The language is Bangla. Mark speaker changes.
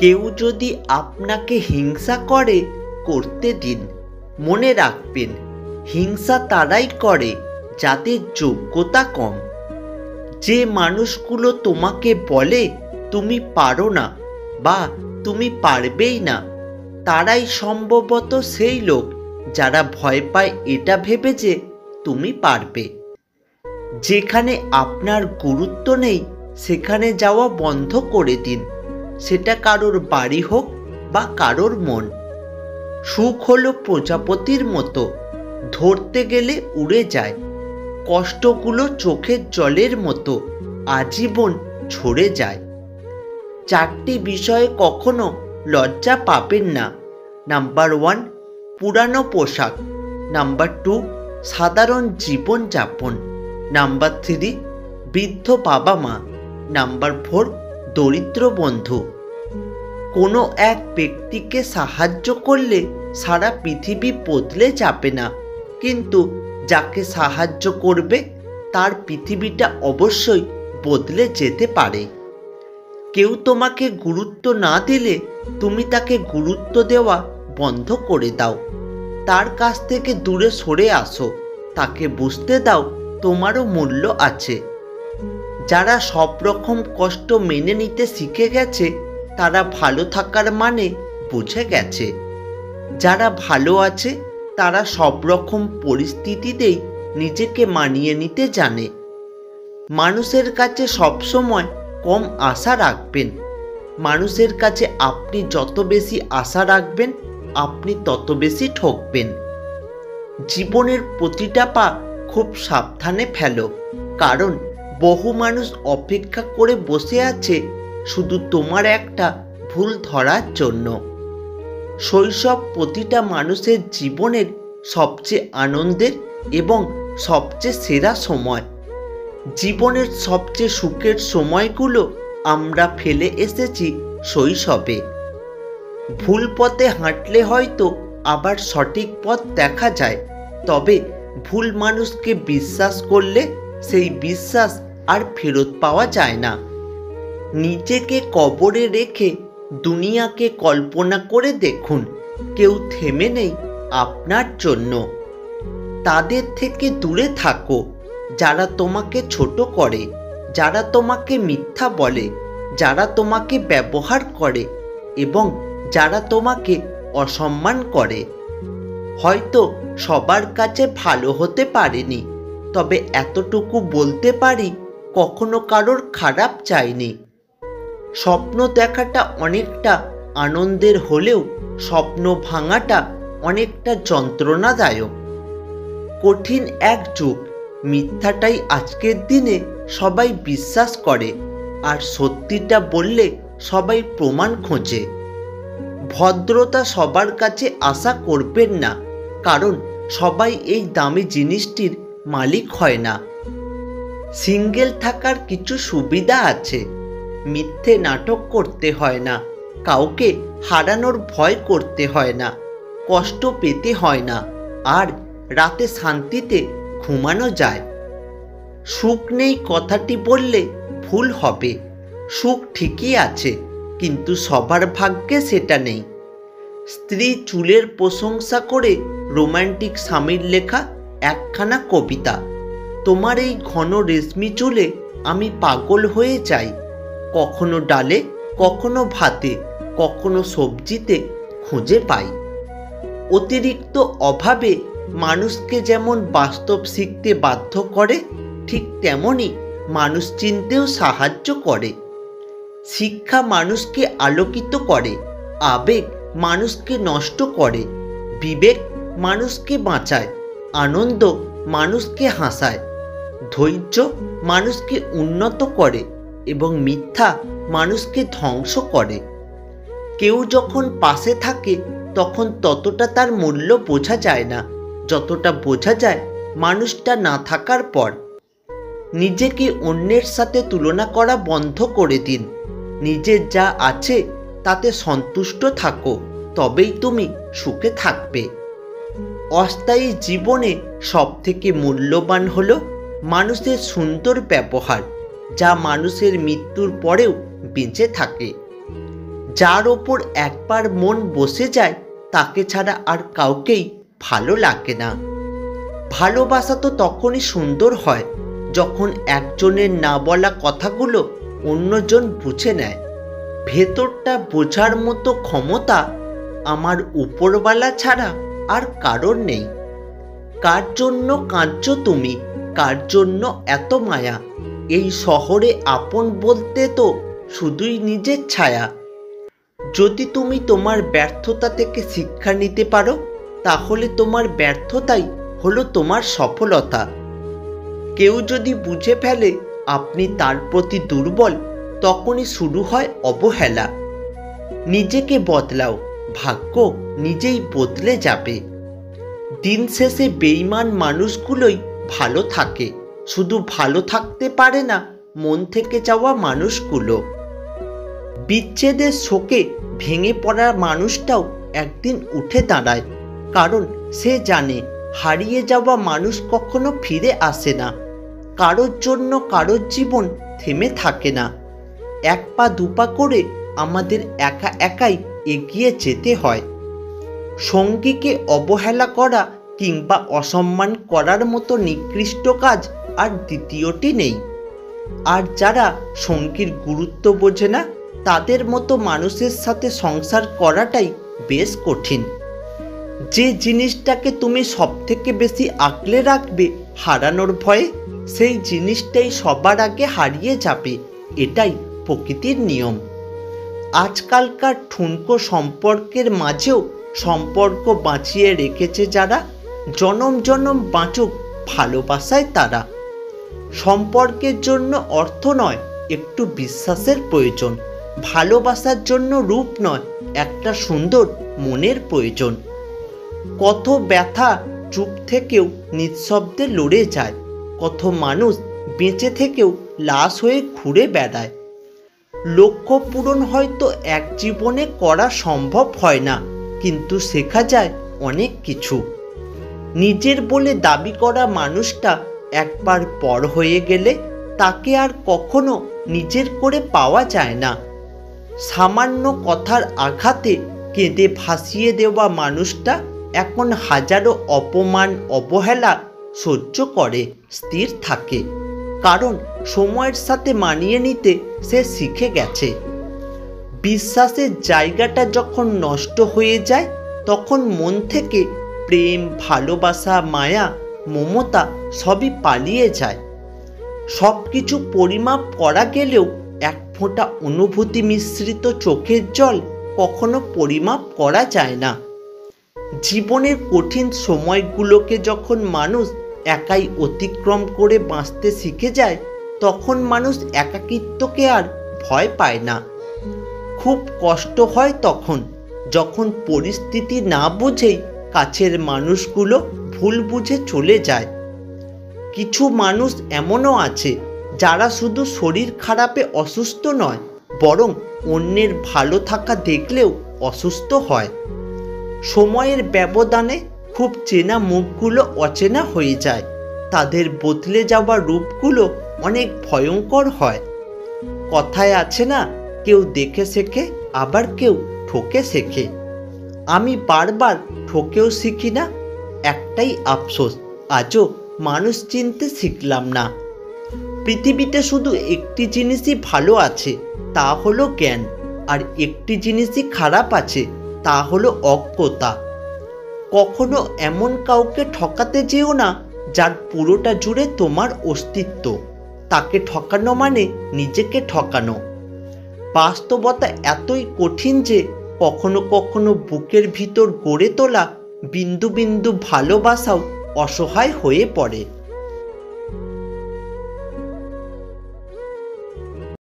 Speaker 1: কেউ যদি আপনাকে হিংসা করে করতে দিন। মনে রাখবেন, হিংসা তারাই করে যাদের যোগ্যতা কম। যে মানুষগুলো তোমাকে বলে তুমি পারো না বা তুমি পারবেই না, তারাই সম্ভবত সেই লোক যারা ভয় পায় এটা ভেবে যে তুমি পারবে। যেখানে আপনার গুরুত্ব নেই সেখানে যাওয়া বন্ধ করে দিন, সেটা কারোর বাড়ি হোক বা কারোর মন। সুখ হলো প্রজাপতির মতো, ধরতে গেলে উড়ে যায়। কষ্টগুলো চোখের জলের মতো, আজীবন ঝরে যায়। 4টি বিষয়ে কখনো লজ্জা পাবেন না। নাম্বার 1, পুরানো পোশাক। নাম্বার 2, সাধারণ জীবনযাপন। নাম্বার 3, বৃদ্ধ বাবা মা। নাম্বার 4, দরিদ্র বন্ধু। কোনো এক ব্যক্তিকে সাহায্য করলে সারা পৃথিবী বদলে যাবে না, কিন্তু যাকে সাহায্য করবে তার পৃথিবীটা অবশ্যই বদলে যেতে পারে। কেউ তোমাকে গুরুত্ব না দিলে তুমি তাকে গুরুত্ব দেওয়া বন্ধ করে দাও। তার কাছ থেকে দূরে সরে আসো, তাকে বুঝতে দাও তোমারও মূল্য আছে। যারা সব রকম কষ্ট মেনে নিতে শিখে গেছে তারা ভালো থাকার মানে বুঝে গেছে। যারা ভালো আছে তারা সব রকম পরিস্থিতিতেই নিজেকে মানিয়ে নিতে জানে। মানুষের কাছে সবসময় কম আশা রাখবেন। মানুষের কাছে আপনি যত বেশি আশা রাখবেন আপনি তত বেশি ঠকবেন। জীবনের প্রতিটা পা খুব সাবধানে ফেলো, কারণ বহু মানুষ অপেক্ষা করে বসে আছে শুধু তোমার একটা ভুল ধরার জন্য। শৈশব প্রতিটা মানুষের জীবনের সবচেয়ে আনন্দের এবং সবচেয়ে সেরা সময়। জীবনের সবচেয়ে সুখের সময়গুলো আমরা ফেলে এসেছি শৈশবে। ভুল পথে হাঁটলে হয়তো আবার সঠিক পথ দেখা যায়, তবে ভুল মানুষকে বিশ্বাস করলে সেই বিশ্বাস আর ফেরত পাওয়া যায় না। নিজেকে কবরে রেখে দুনিয়াকে কল্পনা করে দেখুন, কেউ থেমে নেই আপনার জন্য। তাদের থেকে দূরে থাকো যারা তোমাকে ছোট করে, যারা তোমাকে মিথ্যা বলে, যারা তোমাকে ব্যবহার করে এবং যারা তোমাকে অসম্মান করে। হয়তো সবার কাছে ভালো হতে পারেনি, তবে এতটুকু বলতে পারি কখনো কারোর খারাপ চাইনি। স্বপ্ন দেখাটা অনেকটা আনন্দের হলেও স্বপ্ন ভাঙাটা অনেকটা যন্ত্রণাদায়ক। কঠিন এক যুগ, মিথ্যাটাই আজকের দিনে সবাই বিশ্বাস করে, আর সত্যিটা বললে সবাই প্রমাণ খোঁজে। ভদ্রতা সবার কাছে আশা করবেন না, কারণ সবাই এই দামি জিনিসটির মালিক হয় না। সিঙ্গেল থাকার কিছু সুবিধা আছে। মিথ্যে নাটক করতে হয় না, কাউকে হারানোর ভয় করতে হয় না, কষ্ট পেতে হয় না, আর রাতে শান্তিতে ঘুমানো যায়। সুখ নেই কথাটি বললে ভুল হবে। সুখ ঠিকই আছে, কিন্তু সবার ভাগ্যে সেটা নেই। স্ত্রী চুলের প্রশংসা করে রোমান্টিক স্বামীর লেখা একখানা কবিতা। তোমার এই ঘন রেশমি চুলে আমি পাগল হয়ে যাই। কখনো ডালে, কখনো ভাতে, কখনো সবজিতে খুঁজে পাই। অতিরিক্ত অভাবে মানুষকে যেমন বাস্তব শিখতে বাধ্য করে, ঠিক তেমনি মানুষ চিনতেও সাহায্য করে। শিক্ষা মানুষকে আলোকিত করে, আবেগ মানুষকে নষ্ট করে, বিবেক মানুষকে বাঁচায়, আনন্দ মানুষকে হাসায়, ধৈর্য মানুষকে উন্নত করে এবং মিথ্যা মানুষকে ধ্বংস করে। কেউ যখন পাশে থাকে তখন ততটা তার মূল্য বোঝা যায় না যতটা বোঝা যায় মানুষটা না থাকার পর। নিজেকে অন্যের সাথে তুলনা করা বন্ধ করে দিন। নিজের যা আছে তাতে সন্তুষ্ট থাকো, তবেই তুমি সুখে থাকবে। অস্থায়ী জীবনে সবথেকে মূল্যবান হলো মানুষের সুন্দর ব্যবহার, যা মানুষের মৃত্যুর পরেও বেঁচে থাকে। যার ওপর একবার মন বসে যায় তাকে ছাড়া আর কাউকেই ভালো লাগে না। ভালোবাসা তো তখনই সুন্দর হয় যখন একজনের না বলা কথাগুলো অন্যজন বুঝে নেয়। ভেতরটা বোঝার মতো ক্ষমতা আমার উপরওয়ালা ছাড়া আর কারোর নেই। কার জন্য কাঁদছো তুমি, কার জন্য এত মায়া? এই শহরে আপন বলতে তো শুধুই নিজের ছায়া। যদি তুমি তোমার ব্যর্থতা থেকে শিক্ষা নিতে পারো, তাহলে তোমার ব্যর্থতাই হলো তোমার সফলতা। কেউ যদি বুঝে ফেলে আপনি তার প্রতি দুর্বল, তখনই শুরু হয় অবহেলা। নিজেকে বদলাও, ভাগ্য নিজেই বদলে যাবে। দিন শেষে বেঈমান মানুষগুলোই ভালো থাকে, শুধু ভালো থাকতে পারে না মন থেকে যাওয়া মানুষগুলো। বিচ্ছেদের শোকে ভেঙে পড়া মানুষটাও একদিন উঠে দাঁড়ায়, কারণ সে জানে হারিয়ে যাওয়া মানুষ কখনো ফিরে আসে না। কারোর জন্য কারোর জীবন থেমে থাকে না। এক পা দুপা করে আমাদের একা একাই এগিয়ে যেতে হয়। সঙ্গীকে অবহেলা করা কিংবা অসম্মান করার মতো নিকৃষ্ট কাজ আর দ্বিতীয়টি নেই। আর যারা সঙ্গীর গুরুত্ব বোঝে না, তাদের মতো মানুষের সাথে সংসার করাটাই বেশ কঠিন। যে জিনিসটাকে তুমি সবথেকে বেশি আঁকলে রাখবে হারানোর ভয়ে, সেই জিনিসটাই সবার আগে হারিয়ে যাবে। এটাই প্রকৃতির নিয়ম। আজকালকার ঠুনকো সম্পর্কের মাঝেও সম্পর্ক বাঁচিয়ে রেখেছে যারা, জনম জনম বাঁচুক ভালোবাসায় তারা। সম্পর্কের জন্য অর্থ নয়, একটু বিশ্বাসের প্রয়োজন। ভালোবাসার জন্য রূপ নয়, একটা সুন্দর মনের প্রয়োজন। কত ব্যথা চুপ থেকেও নিঃশব্দে লড়ে যায়, কত মানুষ বেঁচে থেকেও লাশ হয়ে ঘুরে বেড়ায়। লক্ষ্য পূরণ হয়তো এক জীবনে করা সম্ভব হয় না, কিন্তু শেখা যায় অনেক কিছু। নিজের বলে দাবি করা মানুষটা একবার পর হয়ে গেলে তাকে আর কখনো নিজের করে পাওয়া যায় না। সামান্য কথার আঘাতে কেঁদে ভাসিয়ে দেওয়া মানুষটা এখন হাজারো অপমান অবহেলা সহ্য করে স্থির থাকে, কারণ সময়ের সাথে মানিয়ে নিতে সে শিখে গেছে। বিশ্বাসের জায়গাটা যখন নষ্ট হয়ে যায়, তখন মন থেকে প্রেম, ভালোবাসা, মায়া, মমতা সবই পালিয়ে যায়। সব কিছু পরিমাপ করা গেলেও এক ফোঁটা অনুভূতি মিশ্রিত চোখের জল কখনো পরিমাপ করা যায় না। জীবনের কঠিন সময়গুলোকে যখন মানুষ একাই অতিক্রম করে বাঁচতে শিখে যায়, তখন মানুষ একাকিত্বকে আর ভয় পায় না। খুব কষ্ট হয় তখন, যখন পরিস্থিতি না বুঝেই কাছের মানুষগুলো ভুল বুঝে চলে যায়। কিছু মানুষ এমনও আছে যারা শুধু শরীর খারাপে অসুস্থ নয়, বরং অন্যের ভালো থাকা দেখলেও অসুস্থ হয়। সময়ের ব্যবধানে খুব চেনা মুখগুলো অচেনা হয়ে যায়, তাদের বদলে যাওয়া রূপগুলো অনেক ভয়ঙ্কর হয়। কথায় আছে না, কেউ দেখে শেখে, আবার কেউ ঠকে শেখে। আমি বারবার ঠকেও শিখি না। একটাই আফসোস, আজও মানুষ চিনতে শিখলাম না। পৃথিবীতে শুধু একটি জিনিসই ভালো আছে, তা হলো জ্ঞান। আর একটি জিনিসই খারাপ আছে, তা হলো অজ্ঞতা। কখনো এমন কাউকে ঠকাতে যেও না যার পুরোটা জুড়ে তোমার অস্তিত্ব। তাকে ঠকানো মানে নিজেকে ঠকানো। বাস্তবতা এতই কঠিন যে কখনো কখনো বুকের ভিতর গড়ে তোলা বিন্দু বিন্দু ভালোবাসাও অসহায় হয়ে পড়ে।